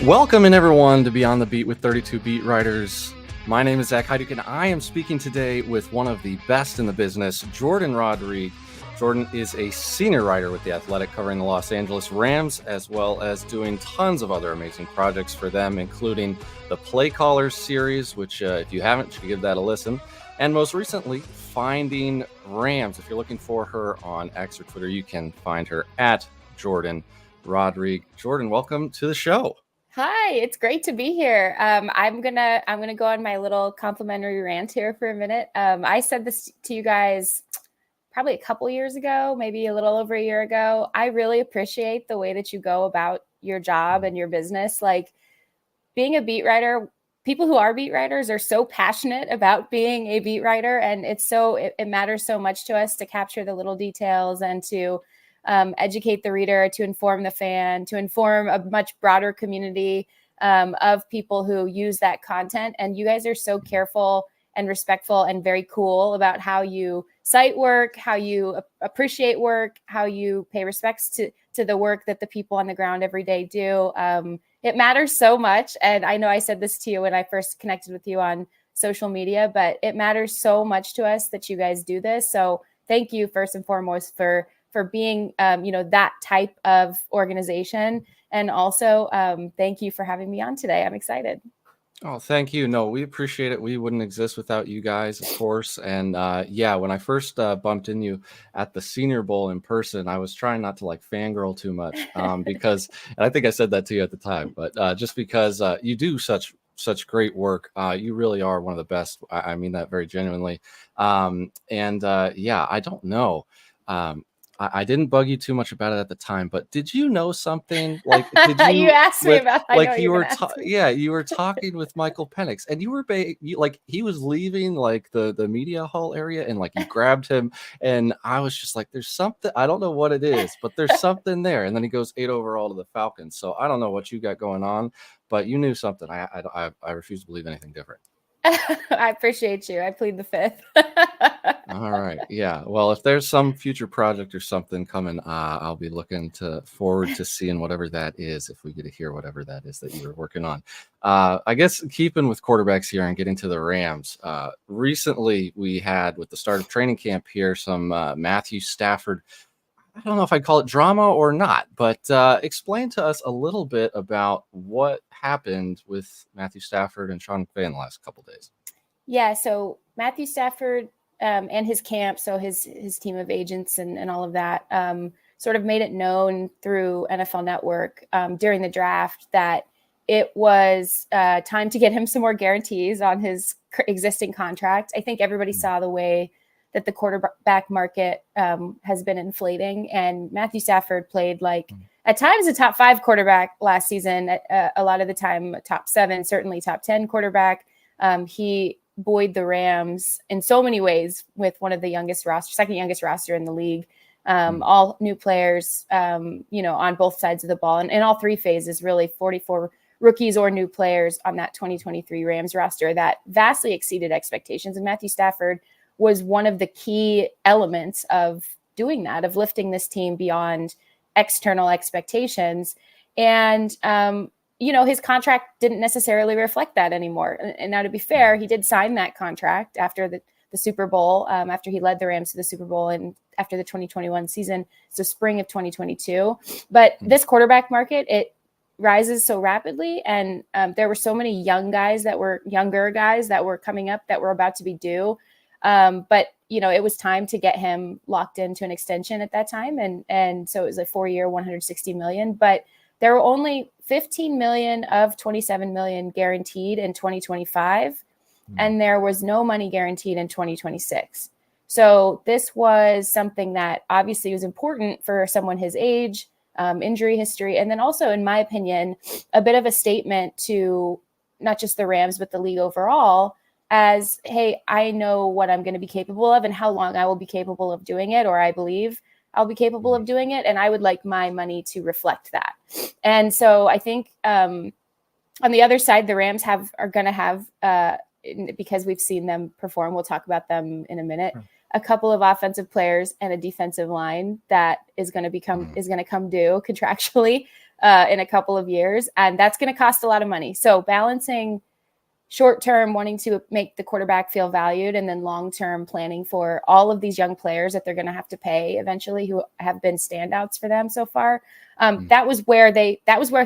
Welcome in everyone to Beyond the Beat with 32 Beat Writers. My name is Zach Heiduk, and I am speaking today with one of the best in the business, Jourdan Rodrigue. Jourdan is a senior writer with The Athletic, covering the Los Angeles Rams, as well as doing tons of other amazing projects for them, including the Play Callers series, which if you haven't, you should give that a listen. And most recently, Finding Rams. If you're looking for her on X or Twitter, you can find her at Jourdan Rodrigue. Jourdan, welcome to the show. Hi, it's great to be here. I'm gonna go on my little complimentary rant here for a minute. I said this to you guys probably a couple years ago, maybe a little over a year ago. I really appreciate the way that you go about your job and your business. Like being a beat writer, people who are beat writers are so passionate about being a beat writer, and it matters so much to us to capture the little details and to educate the reader, to inform the fan, to inform a much broader community of people who use that content. And you guys are so careful and respectful and very cool about how you cite work, how you appreciate work, how you pay respects to the work that the people on the ground every day do. It matters so much. And I know I said this to you when I first connected with you on social media, but it matters so much to us that you guys do this. So thank you first and foremost for being, that type of organization. And also, thank you for having me on today. I'm excited. Oh, thank you. No, we appreciate it. We wouldn't exist without you guys, of course. And when I first bumped into you at the Senior Bowl in person, I was trying not to fangirl too much because, and I think I said that to you at the time, but just because you do such great work. You really are one of the best. I mean that very genuinely. I don't know. I didn't bug you too much about it at the time, but did you know something? Did you? You asked me about. You were talking with Michael Penix, and you were he was leaving the media hall area, and you grabbed him, and I was just like, "There's something. I don't know what it is, but there's something there." And then he goes 8 overall to the Falcons. So I don't know what you got going on, but you knew something. I refuse to believe anything different. I appreciate you. I plead the fifth. All right. Yeah. Well, if there's some future project or something coming, I'll be looking forward to seeing whatever that is, if we get to hear whatever that is that you were working on. I guess keeping with quarterbacks here and getting to the Rams. Recently, we had, with the start of training camp here, some Matthew Stafford. I don't know if I'd call it drama or not, but explain to us a little bit about what happened with Matthew Stafford and Sean McVay in the last couple of days. Yeah, so Matthew Stafford and his camp, so his team of agents and all of that, sort of made it known through NFL Network during the draft that it was time to get him some more guarantees on his existing contract. I think everybody saw the way that the quarterback market has been inflating, and Matthew Stafford played at times a top 5 quarterback last season, a lot of the time a top 7, certainly top 10 quarterback. He buoyed the Rams in so many ways with one of the second youngest roster in the league. All new players, on both sides of the ball, and in all 3 phases, really 44 rookies or new players on that 2023 Rams roster that vastly exceeded expectations. And Matthew Stafford was one of the key elements of doing that, of lifting this team beyond external expectations. And, his contract didn't necessarily reflect that anymore. And now, to be fair, he did sign that contract after the Super Bowl, after he led the Rams to the Super Bowl and after the 2021 season, so spring of 2022. But this quarterback market, it rises so rapidly. And there were so many younger guys that were coming up that were about to be due. But it was time to get him locked into an extension at that time. And so it was a 4-year, $160 million, but there were only $15 million of $27 million guaranteed in 2025. And there was no money guaranteed in 2026. So this was something that obviously was important for someone his age, injury history. And then also, in my opinion, a bit of a statement to not just the Rams, but the league overall, as, hey, I know what I'm going to be capable of and how long I will be capable of doing it, or I believe I'll be capable of doing it. And I would like my money to reflect that. And so I think on the other side, the Rams are going to have, because we've seen them perform, we'll talk about them in a minute, a couple of offensive players and a defensive line that is going to come due contractually in a couple of years, and that's going to cost a lot of money. So balancing short-term wanting to make the quarterback feel valued, and then long-term planning for all of these young players that they're going to have to pay eventually, who have been standouts for them so far. That was where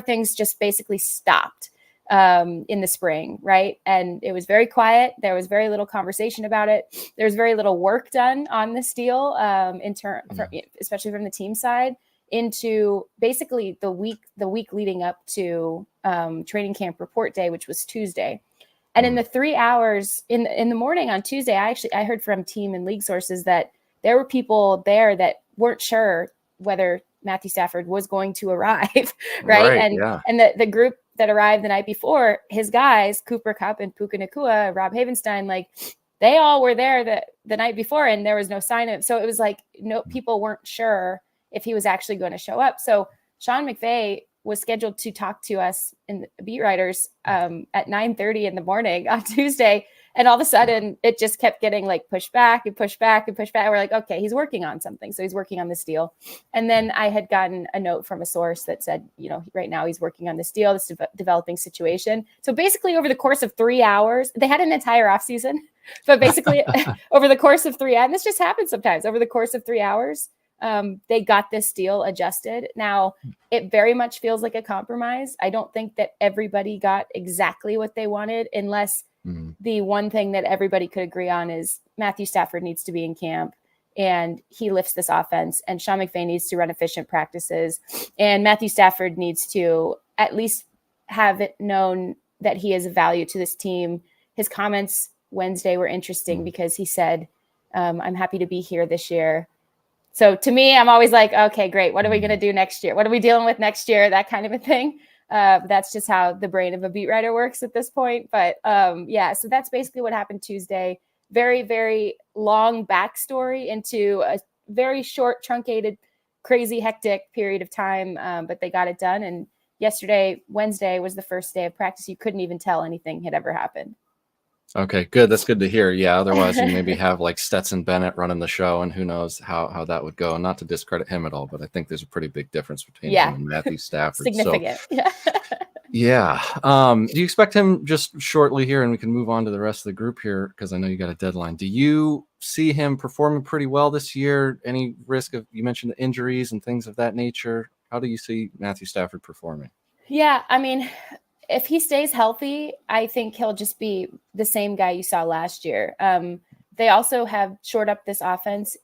things just basically stopped in the spring, right? And it was very quiet. There was very little conversation about it. There was very little work done on this deal, especially from the team side, into basically the week leading up to training camp report day, which was Tuesday. And in the 3 hours in the morning on Tuesday, I heard from team and league sources that there were people there that weren't sure whether Matthew Stafford was going to arrive, right? And the group that arrived the night before, his guys, Kupp and Puka Nacua, Rob Havenstein, like they all were there the night before, and there was no sign of. So it was like people weren't sure if he was actually going to show up. So Sean McVay was scheduled to talk to us in the beat writers at 9:30 in the morning on Tuesday. And all of a sudden it just kept getting like pushed back and pushed back and pushed back. We're like, okay, he's working on something. So he's working on this deal. And then I had gotten a note from a source that said, right now he's working on this deal, this developing situation. So basically over the course of 3 hours, they had an entire off season, but basically over the course of 3 hours, and this just happens sometimes, over the course of 3 hours, they got this deal adjusted. Now, it very much feels like a compromise. I don't think that everybody got exactly what they wanted, unless the one thing that everybody could agree on is Matthew Stafford needs to be in camp and he lifts this offense, and Sean McVay needs to run efficient practices, and Matthew Stafford needs to at least have it known that he is a value to this team. His comments Wednesday were interesting because he said, I'm happy to be here this year. So to me, I'm always like, okay, great. What are we going to do next year? What are we dealing with next year? That kind of a thing. That's just how the brain of a beat writer works at this point. But so that's basically what happened Tuesday. Very, very long backstory into a very short, truncated, crazy, hectic period of time. But they got it done. And Wednesday, was the first day of practice. You couldn't even tell anything had ever happened. Okay, good. That's good to hear. Yeah, otherwise you maybe have like Stetson Bennett running the show, and who knows how that would go. Not to discredit him at all, but I think there's a pretty big difference between him and Matthew Stafford. Significant. So, yeah. Do you expect him just shortly here, and we can move on to the rest of the group here because I know you got a deadline. Do you see him performing pretty well this year? Any risk of, you mentioned the injuries and things of that nature? How do you see Matthew Stafford performing? Yeah, I mean, if he stays healthy, I think he'll just be the same guy you saw last year. They also have shored up this offense,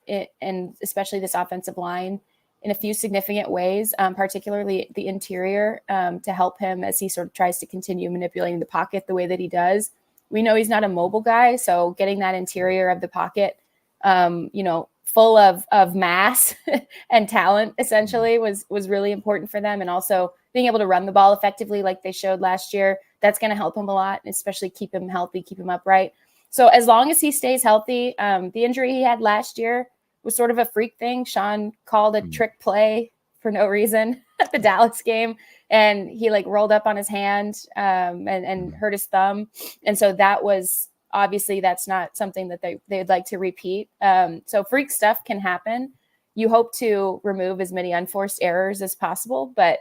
and especially this offensive line, in a few significant ways, particularly the interior, to help him as he sort of tries to continue manipulating the pocket the way that he does. We know he's not a mobile guy, so getting that interior of the pocket, full of mass and talent, essentially, was really important for them. And also being able to run the ball effectively like they showed last year, that's going to help him a lot, especially keep him healthy, keep him upright. So as long as he stays healthy, the injury he had last year was sort of a freak thing. Sean called a trick play for no reason at the Dallas game, and he rolled up on his hand and hurt his thumb. And so that was, obviously that's not something that they'd like to repeat. So freak stuff can happen. You hope to remove as many unforced errors as possible, but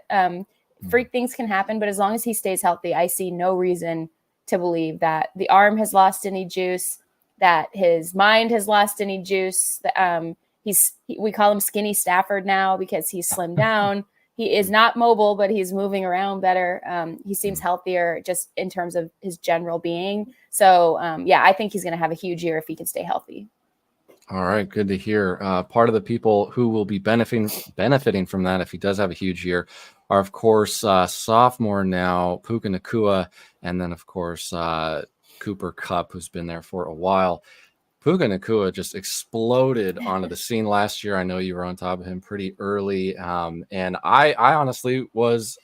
freak things can happen. But as long as he stays healthy, I see no reason to believe that the arm has lost any juice, that his mind has lost any juice. We call him Skinny Stafford now because he's slimmed down. He is not mobile, but he's moving around better. He seems healthier just in terms of his general being. So, I think he's going to have a huge year if he can stay healthy. All right, good to hear. Part of the people who will be benefiting from that, if he does have a huge year, are, of course, sophomore now, Puka Nacua, and then, of course, Cooper Kupp, who's been there for a while. Puka Nacua just exploded onto the scene last year. I know you were on top of him pretty early. And I honestly was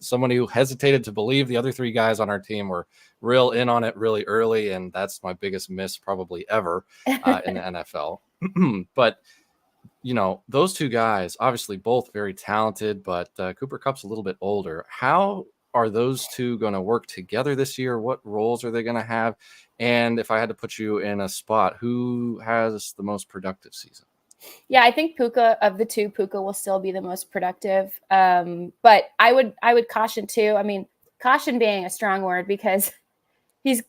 somebody who hesitated to believe the other three guys on our team were real in on it really early. And that's my biggest miss probably ever in the NFL. But, those two guys, obviously both very talented, but Cooper Kupp's a little bit older. How are those two going to work together this year? What roles are they going to have? And if I had to put you in a spot, who has the most productive season? Yeah, I think Puka, of the two, Puka will still be the most productive. But I would caution too. I mean, caution being a strong word, because he's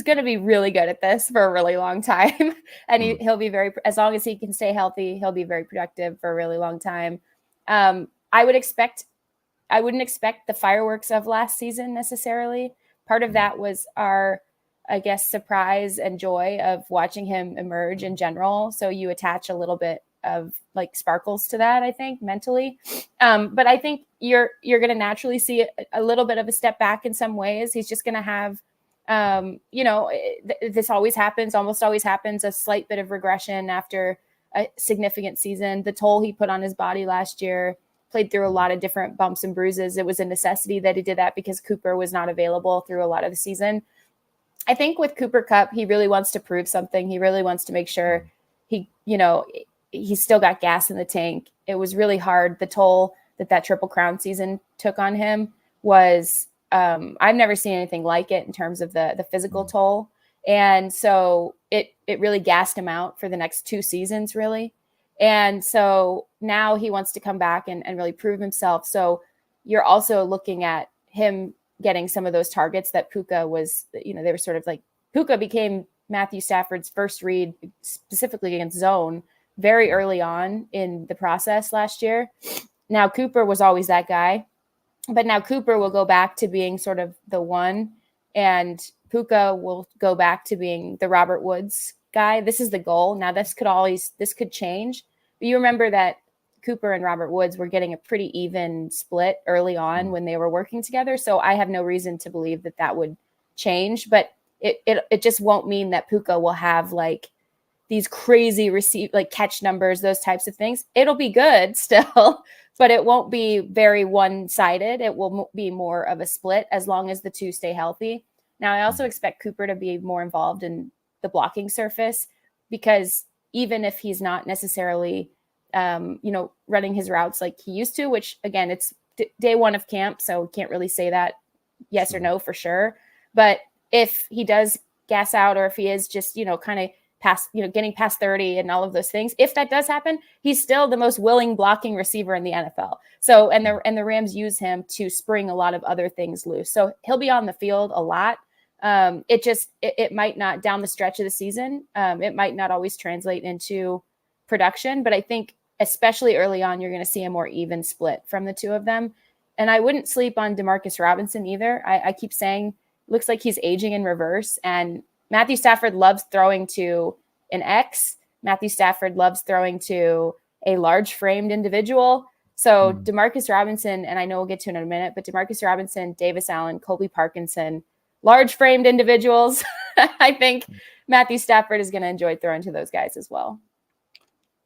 going to be really good at this for a really long time. And he'll be as long as he can stay healthy, he'll be very productive for a really long time. I wouldn't expect the fireworks of last season necessarily. Part of that was our, I guess, surprise and joy of watching him emerge in general. So you attach a little bit of like sparkles to that, I think, mentally. But I think you're going to naturally see a little bit of a step back in some ways. He's just going to have, this almost always happens, a slight bit of regression after a significant season. The toll he put on his body last year, played through a lot of different bumps and bruises. It was a necessity that he did that because Cooper was not available through a lot of the season. I think with Cooper Kupp, he really wants to prove something. He really wants to make sure he's still got gas in the tank. It was really hard. The toll that Triple Crown season took on him was, I've never seen anything like it in terms of the physical toll. And so it really gassed him out for the next 2 seasons, really. And so now he wants to come back and really prove himself. So you're also looking at him getting some of those targets that Puka was, they were sort of like, Puka became Matthew Stafford's first read specifically against zone very early on in the process last year. Now Cooper was always that guy, but now Cooper will go back to being sort of the one, and Puka will go back to being the Robert Woods guy. This is the goal. Now this could change, but you remember that Cooper and Robert Woods were getting a pretty even split early on when they were working together. So I have no reason to believe that would change, but it just won't mean that Puka will have like these crazy catch numbers, those types of things. It'll be good still, but it won't be very one-sided. It will be more of a split as long as the two stay healthy. Now, I also expect Cooper to be more involved in the blocking surface, because even if he's not necessarily, running his routes like he used to, which again, it's day one of camp, so can't really say that yes or no for sure. But if he does gas out, or if he is just, kind of past, getting past 30 and all of those things, if that does happen, he's still the most willing blocking receiver in the NFL. So, and the Rams use him to spring a lot of other things loose. So he'll be on the field a lot. It might not down the stretch of the season. It might not always translate into production, but I think especially early on, you're going to see a more even split from the two of them. And I wouldn't sleep on Demarcus Robinson either. I keep saying, looks like he's aging in reverse, and Matthew Stafford loves throwing to an X. Matthew Stafford loves throwing to a large framed individual. So Demarcus Robinson, and I know we'll get to it in a minute, but Demarcus Robinson, Davis Allen, Colby Parkinson, large framed individuals. I think Matthew Stafford is going to enjoy throwing to those guys as well.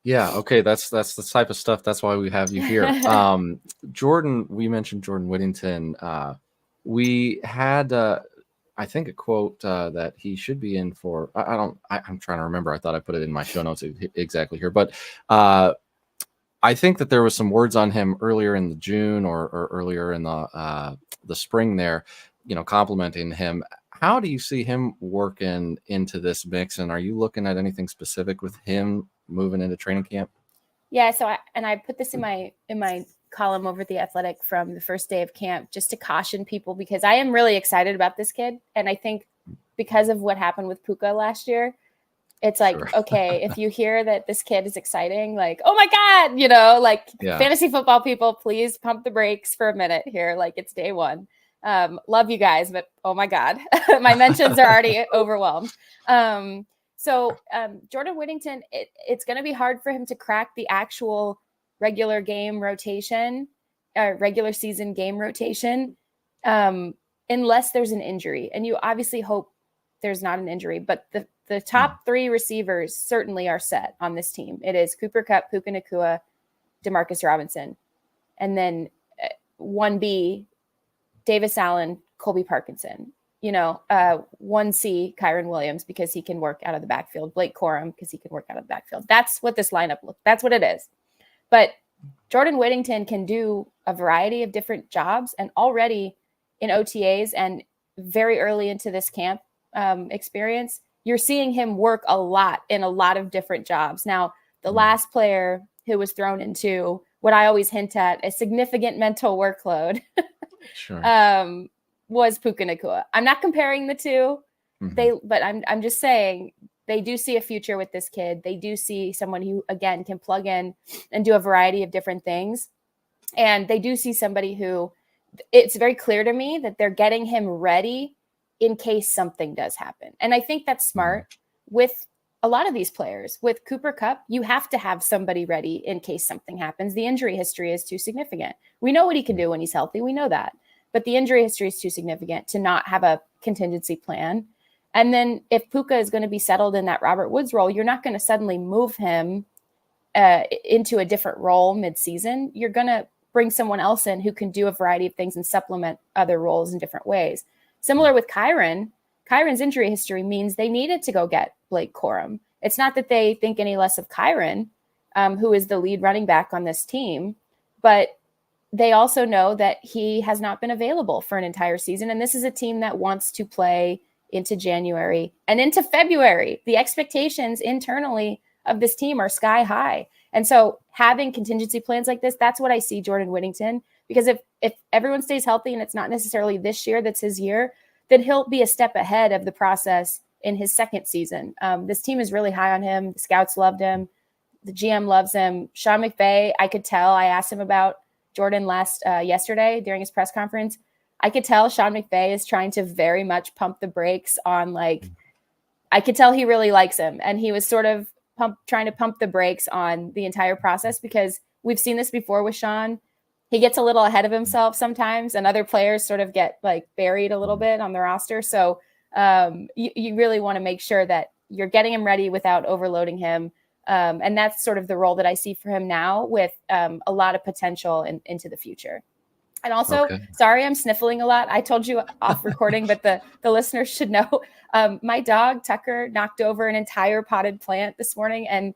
Yeah. Okay. That's the type of stuff. That's why we have you here. Jourdan, we mentioned Jourdan Whittington. We had, I think, a quote that he should be in for, I'm trying to remember. I thought I put it in my show notes exactly here, but I think that there was some words on him earlier in the June or earlier in the spring there, complimenting him. How do you see him working into this mix? And are you looking at anything specific with him moving into training camp? Yeah. So I put this in my column over at The Athletic from the first day of camp, just to caution people, because I am really excited about this kid. And I think because of what happened with Puka last year, it's like, sure. Okay, if you hear that this kid is exciting, like, oh my God, fantasy football people, please pump the brakes for a minute here. Like, it's day one. Love you guys, but oh my God, my mentions are already overwhelmed. So Jourdan Whittington, it's going to be hard for him to crack the actual regular game rotation, regular season game rotation, unless there's an injury. And you obviously hope there's not an injury, but the top 3 receivers certainly are set on this team. It is Cooper Kupp, Puka Nacua, Demarcus Robinson. And then 1B, Davis Allen, Colby Parkinson. 1C, Kyren Williams, because he can work out of the backfield. Blake Corum, because he can work out of the backfield. That's what this lineup looks. That's what it is. But Jourdan Whittington can do a variety of different jobs, and already in OTAs and very early into this camp experience, you're seeing him work a lot in a lot of different jobs. Now, The last player who was thrown into what I always hint at, a significant mental workload, was Puka Nacua. I'm not comparing the two, but I'm just saying they do see a future with this kid. They do see someone who, again, can plug in and do a variety of different things. And they do see somebody who, it's very clear to me that they're getting him ready in case something does happen. And I think that's smart with a lot of these players. With Cooper Kupp, you have to have somebody ready in case something happens. The injury history is too significant. We know what he can do when he's healthy. We know that. But the injury history is too significant to not have a contingency plan. And then if Puka is going to be settled in that Robert Woods role, you're not going to suddenly move him into a different role mid-season. You're going to bring someone else in who can do a variety of things and supplement other roles in different ways. Similar with Kyren. Kyren's injury history means they needed to go get Blake Corum. It's not that they think any less of Kyren, who is the lead running back on this team, but they also know that he has not been available for an entire season. And this is a team that wants to play into January and into February. The expectations internally of this team are sky high. And so having contingency plans like this, that's what I see Jordan Whittington, because if everyone stays healthy and it's not necessarily this year that's his year, then he'll be a step ahead of the process in his second season. This team is really high on him. The scouts loved him. The GM loves him. Sean McVay, I could tell, I asked him about Jordan yesterday during his press conference. I could tell Sean McVay is trying to very much pump the brakes on, I could tell he really likes him. And he was sort of trying to pump the brakes on the entire process, because we've seen this before with Sean. He gets a little ahead of himself sometimes, and other players sort of get buried a little bit on the roster. So you really want to make sure that you're getting him ready without overloading him. And that's sort of the role that I see for him now, with a lot of potential into the future. And also, sorry, I'm sniffling a lot. I told you off recording, but the listeners should know. My dog, Tucker, knocked over an entire potted plant this morning, and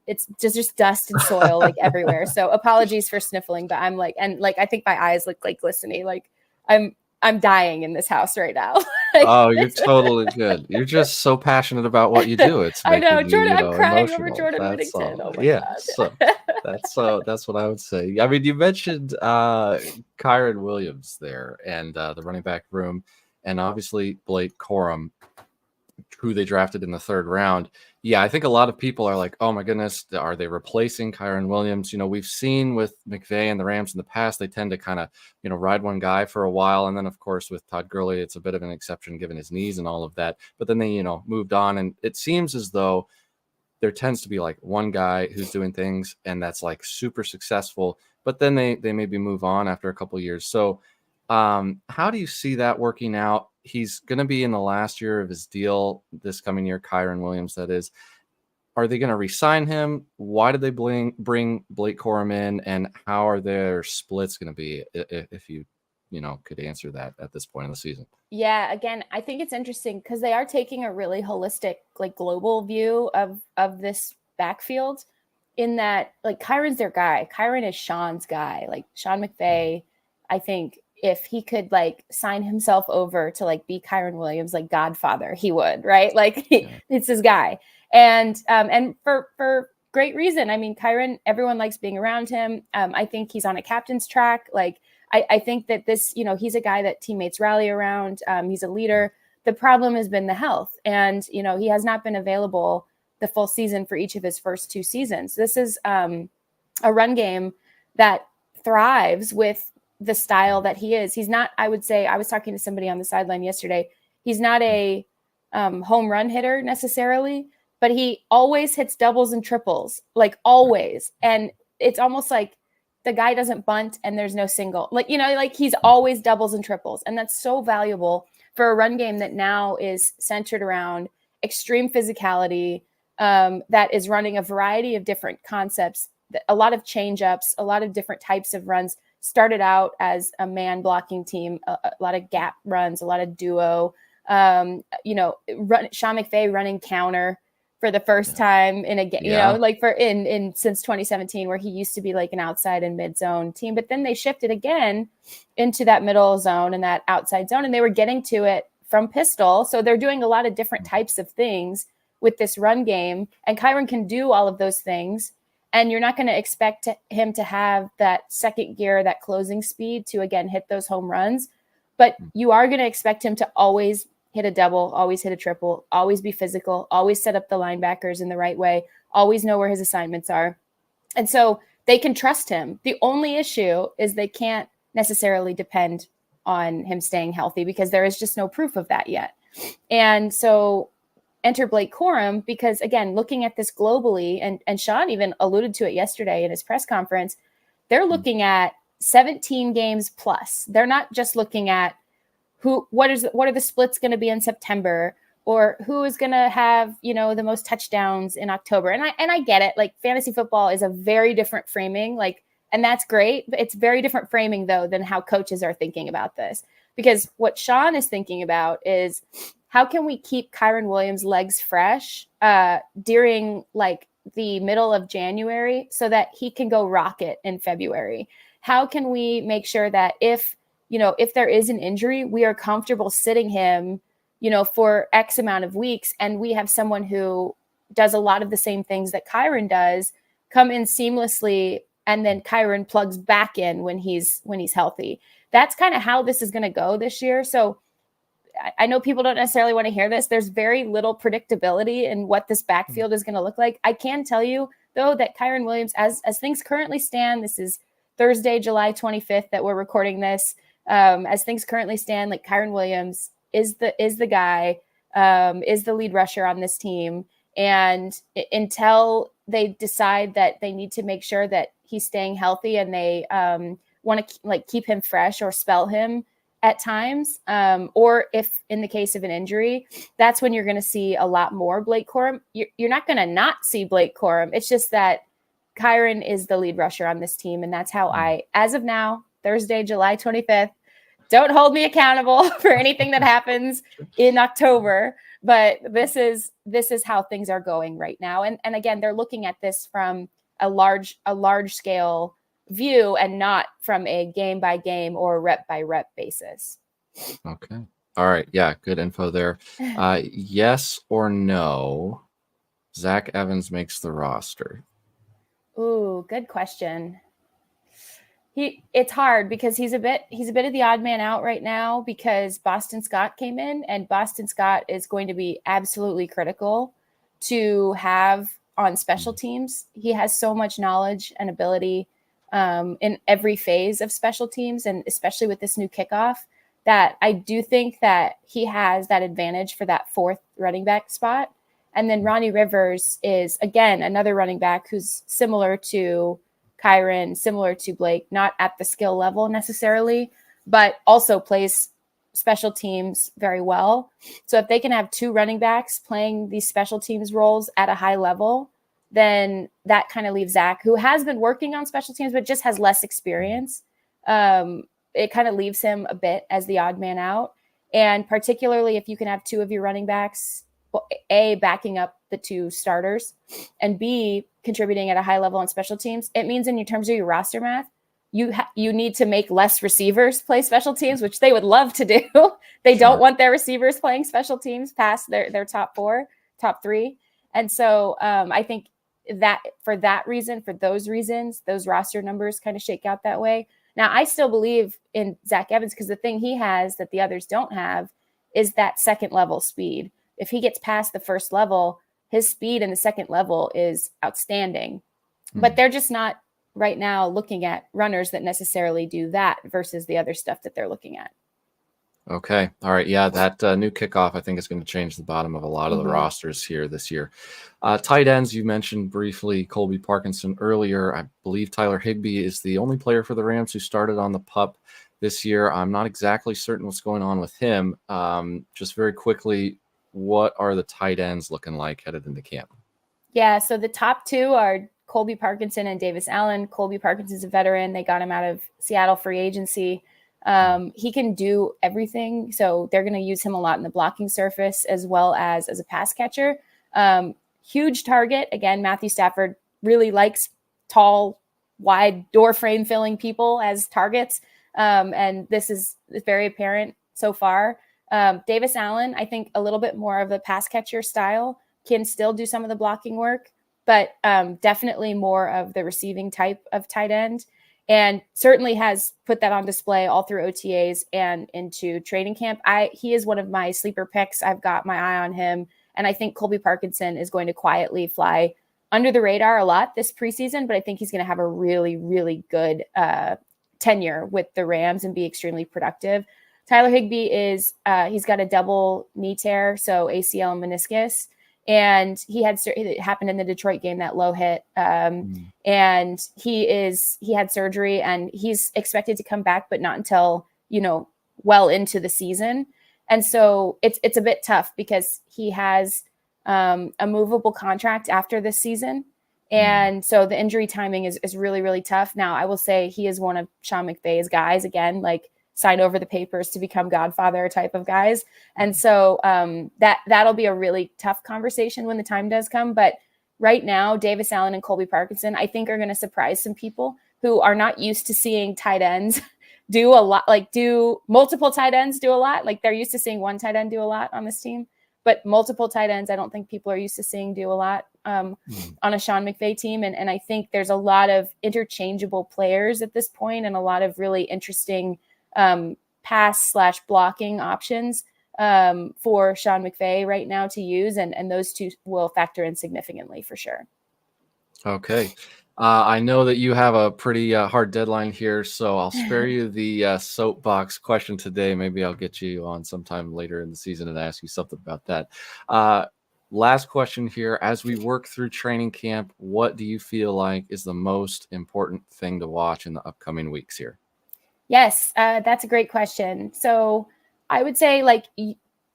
it's just dust and soil everywhere. So apologies for sniffling, but I'm I think my eyes look glistening. I'm dying in this house right now. Oh, you're totally good. You're just so passionate about what you do. It's I know, Jordan. I'm crying emotional. over Jordan Whittington. Oh my God. So that's what I would say. I mean, you mentioned Kyren Williams there, and the running back room, and obviously Blake Corum, who they drafted in the third round. Yeah, I think a lot of people are like, oh my goodness, are they replacing Kyren Williams? We've seen with McVay and the Rams in the past, they tend to kind of, ride one guy for a while. And then, of course, with Todd Gurley, it's a bit of an exception given his knees and all of that. But then they, moved on. And it seems as though there tends to be one guy who's doing things and that's super successful, but then they maybe move on after a couple of years. So how do you see that working out? He's going to be in the last year of his deal this coming year, Kyren Williams, that is. Are they going to re-sign him? Why did they bring Blake Corum in? And how are their splits going to be, if you could answer that at this point in the season? Yeah, again, I think it's interesting because they are taking a really holistic, global view of this backfield, in that Kyren's their guy. Kyren is Sean's guy. Sean McVay, I think, if he could sign himself over to be Kyren Williams, Godfather, he would, right? It's his guy. And for great reason. I mean, Kyren, everyone likes being around him. I think he's on a captain's track. I think that this, he's a guy that teammates rally around. He's a leader. The problem has been the health, and, he has not been available the full season for each of his first two seasons. This is a run game that thrives with the style that he is. He's not, I would say, I was talking to somebody on the sideline yesterday. He's not a home run hitter necessarily, but he always hits doubles and triples, always. And it's almost like the guy doesn't bunt and there's no single, he's always doubles and triples. And that's so valuable for a run game that now is centered around extreme physicality, that is running a variety of different concepts, a lot of change ups, a lot of different types of runs. Started out as a man blocking team, a lot of gap runs, a lot of duo, Sean McVay running counter for the first time in a game, since 2017, where he used to be an outside and mid zone team. But then they shifted again into that middle zone and that outside zone, and they were getting to it from pistol. So they're doing a lot of different types of things with this run game, and Kyren can do all of those things. And you're not going to expect him to have that second gear, that closing speed to, again, hit those home runs. But you are going to expect him to always hit a double, always hit a triple, always be physical, always set up the linebackers in the right way, always know where his assignments are. And so they can trust him. The only issue is they can't necessarily depend on him staying healthy because there is just no proof of that yet. And so enter Blake Corum, because again, looking at this globally, and Sean even alluded to it yesterday in his press conference, they're looking at 17 games plus. They're not just looking at what are the splits going to be in September, or who is going to have, the most touchdowns in October. And I get it. Like, fantasy football is a very different framing, and that's great, but it's very different framing though than how coaches are thinking about this. Because what Sean is thinking about is, how can we keep Kyren Williams' legs fresh during the middle of January so that he can go rocket in February? How can we make sure that if there is an injury, we are comfortable sitting him, for X amount of weeks, and we have someone who does a lot of the same things that Kyren does come in seamlessly, and then Kyren plugs back in when he's healthy. That's kind of how this is going to go this year. So I know people don't necessarily want to hear this. There's very little predictability in what this backfield is going to look like. I can tell you, though, that Kyren Williams, as things currently stand, this is Thursday, July 25th that we're recording this. As things currently stand, Kyren Williams is the guy, is the lead rusher on this team. And until they decide that they need to make sure that he's staying healthy, and they want to keep him fresh or spell him at times, or if in the case of an injury, that's when you're going to see a lot more Blake Corum. You're not going to not see Blake Corum. It's just that Kyren is the lead rusher on this team. And that's how as of now, Thursday, July 25th, don't hold me accountable for anything that happens in October, but this is how things are going right now. And again, they're looking at this from a large scale view and not from a game by game or rep by rep basis. Okay. All right. Yeah. Good info there. Yes or no, Zach Evans makes the roster? Ooh, good question. It's hard because he's a bit of the odd man out right now, because Boston Scott came in, and Boston Scott is going to be absolutely critical to have on special teams. He has so much knowledge and ability in every phase of special teams, and especially with this new kickoff, that I do think that he has that advantage for that fourth running back spot. And then Ronnie Rivers is, again, another running back who's similar to Kyren, similar to Blake, not at the skill level necessarily, but also plays special teams very well. So if they can have two running backs playing these special teams roles at a high level, then that kind of leaves Zach, who has been working on special teams, but just has less experience. It kind of leaves him a bit as the odd man out. And particularly if you can have two of your running backs, A, backing up the two starters, and B, contributing at a high level on special teams, it means in terms of your roster math, you need to make less receivers play special teams, which they would love to do. They don't want their receivers playing special teams past their top three. And so I think that for those reasons, those roster numbers kind of shake out that way. Now, I still believe in Zach Evans, because the thing he has that the others don't have is that second level speed. If he gets past the first level, his speed in the second level is outstanding. But they're just not right now looking at runners that necessarily do that versus the other stuff that they're looking at. Okay. All right. Yeah, that new kickoff, I think, is going to change the bottom of a lot of the rosters here this year. Tight ends, you mentioned briefly Colby Parkinson earlier. I believe Tyler Higbee is the only player for the Rams who started on the PUP this year. I'm not exactly certain what's going on with him. Just very quickly, what are the tight ends looking like headed into camp? Yeah, so the top two are Colby Parkinson and Davis Allen. Colby Parkinson's a veteran. They got him out of Seattle free agency. He can do everything. So they're going to use him a lot in the blocking surface as well as a pass catcher. Huge target. Again, Matthew Stafford really likes tall, wide door frame filling people as targets. And this is very apparent so far. Davis Allen, I think a little bit more of a pass catcher style, can still do some of the blocking work, but definitely more of the receiving type of tight end, and certainly has put that on display all through OTAs and into training camp. He is one of my sleeper picks. I've got my eye on him, and I think Colby Parkinson is going to quietly fly under the radar a lot this preseason, but I think he's going to have a really, really good tenure with the Rams and be extremely productive. Tyler Higbee is he's got a double knee tear, so ACL and meniscus, and it happened in the Detroit game, that low hit, and he had surgery, and he's expected to come back, but not until well into the season, and so it's a bit tough because he has a movable contract after this season. And so the injury timing is really, really tough. Now, I will say he is one of Sean McVay's guys, again, like sign over the papers to become Godfather type of guys. And so that'll be a really tough conversation when the time does come. But right now, Davis Allen and Colby Parkinson, I think, are going to surprise some people who are not used to seeing tight ends do a lot, do multiple tight ends do a lot. Like, they're used to seeing one tight end do a lot on this team. But multiple tight ends, I don't think people are used to seeing do a lot on a Sean McVay team. And I think there's a lot of interchangeable players at this point and a lot of really interesting pass/blocking options for Sean McVay right now to use. And those two will factor in significantly for sure. Okay. I know that you have a pretty hard deadline here, so I'll spare you the soapbox question today. Maybe I'll get you on sometime later in the season and ask you something about that. Last question here. As we work through training camp, what do you feel like is the most important thing to watch in the upcoming weeks here? Yes, that's a great question. So I would say,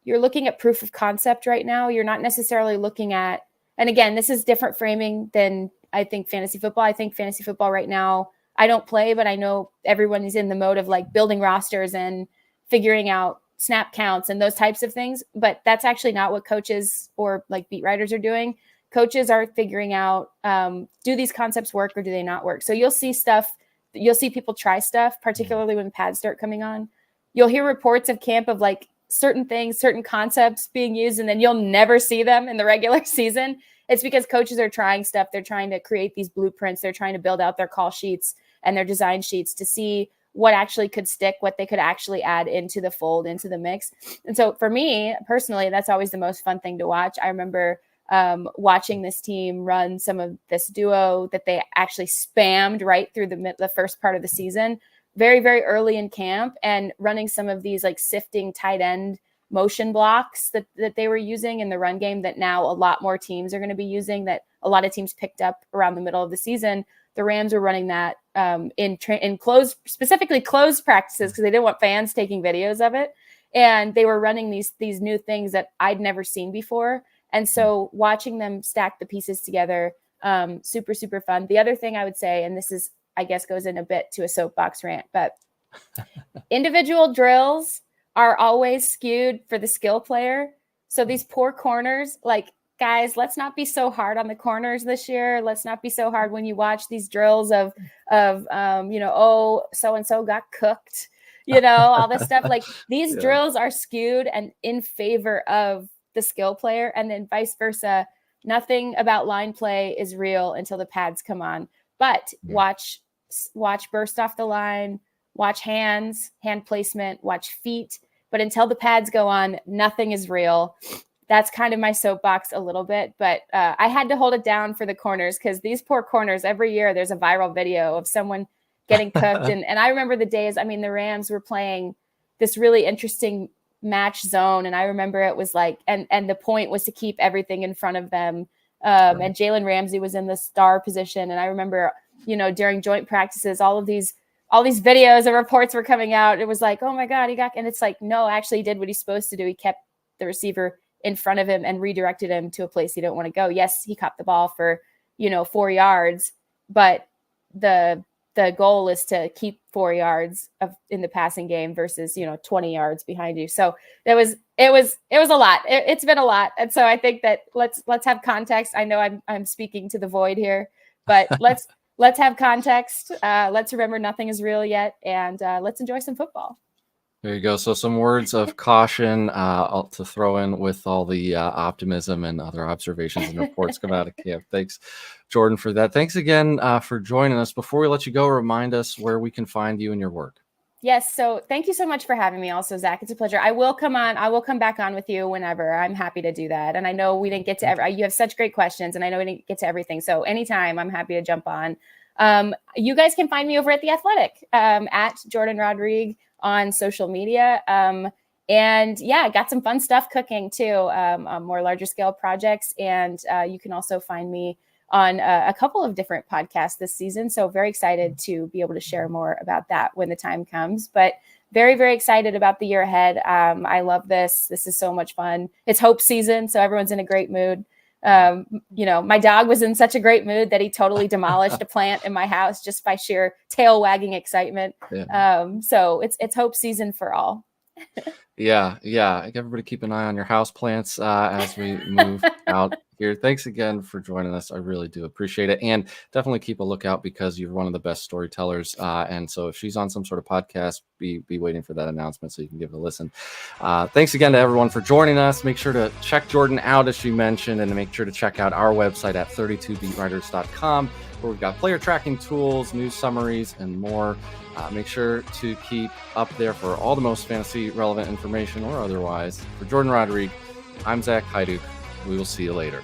you're looking at proof of concept right now. You're not necessarily looking at, and again, this is different framing than I think fantasy football. I think fantasy football right now, I don't play, but I know everyone is in the mode of building rosters and figuring out snap counts and those types of things. But that's actually not what coaches or beat writers are doing. Coaches are figuring out, do these concepts work or do they not work? So you'll see people try stuff, particularly when pads start coming on. You'll hear reports of camp of certain things, certain concepts being used, and then you'll never see them in the regular season. It's because coaches are trying stuff. They're trying to create these blueprints. They're trying to build out their call sheets and their design sheets to see what actually could stick, what they could actually add into the fold, into the mix. And so for me personally, that's always the most fun thing to watch. I remember watching this team run some of this duo that they actually spammed right through the first part of the season, very, very early in camp, and running some of these sifting tight end motion blocks that they were using in the run game that now a lot more teams are going to be using, that a lot of teams picked up around the middle of the season. The Rams were running that in specifically closed practices because they didn't want fans taking videos of it. And they were running these new things that I'd never seen before. And so watching them stack the pieces together, super, super fun. The other thing I would say, and this is, I guess, goes in a bit to a soapbox rant, but individual drills are always skewed for the skill player. So these poor corners, guys, let's not be so hard on the corners this year. Let's not be so hard when you watch these drills of so-and-so got cooked, all this stuff. These drills are skewed and in favor of the skill player, and then vice versa. Nothing about line play is real until the pads come on. But watch burst off the line, watch hand placement, watch feet. But until the pads go on, nothing is real. That's kind of my soapbox a little bit. But I had to hold it down for the corners because these poor corners, every year there's a viral video of someone getting cooked. And I remember the days, the Rams were playing this really interesting match zone. And I remember it was and the point was to keep everything in front of them. And Jalen Ramsey was in the star position. And I remember, during joint practices, all these videos and reports were coming out. It was oh my God, and it's no, actually he did what he's supposed to do. He kept the receiver in front of him and redirected him to a place he didn't want to go. Yes, he caught the ball for, 4 yards, but the goal is to keep 4 yards in the passing game versus, 20 yards behind you. So it was a lot. It's been a lot. And so I think that let's have context. I know I'm speaking to the void here, but let's have context. Let's remember nothing is real yet. And let's enjoy some football. There you go. So some words of caution to throw in with all the optimism and other observations and reports come out of camp. Thanks, Jourdan, for that. Thanks again for joining us. Before we let you go, remind us where we can find you and your work. Yes. So thank you so much for having me also, Zach. It's a pleasure. I will come back on with you whenever. I'm happy to do that. And I know we didn't get to you have such great questions, and I know we didn't get to everything. So anytime, I'm happy to jump on. You guys can find me over at The Athletic, at Jourdan Rodrigue on social media. And yeah, got some fun stuff cooking too, more larger scale projects. And you can also find me on a couple of different podcasts this season. So very excited to be able to share more about that when the time comes, but very, very excited about the year ahead. I love this. This is so much fun. It's hope season, so everyone's in a great mood. My dog was in such a great mood that he totally demolished a plant in my house just by sheer tail wagging excitement. Yeah. So it's hope season for all. Yeah. Everybody keep an eye on your house plants as we move out here. Thanks again for joining us. I really do appreciate it. And definitely keep a lookout because you're one of the best storytellers. And so if she's on some sort of podcast, be waiting for that announcement so you can give it a listen. Thanks again to everyone for joining us. Make sure to check Jourdan out, as she mentioned, and make sure to check out our website at 32beatwriters.com, where we've got player tracking tools, news summaries, and more. Make sure to keep up there for all the most fantasy relevant information or otherwise. For Jourdan Rodrigue, I'm Zach Hyduk. We will see you later.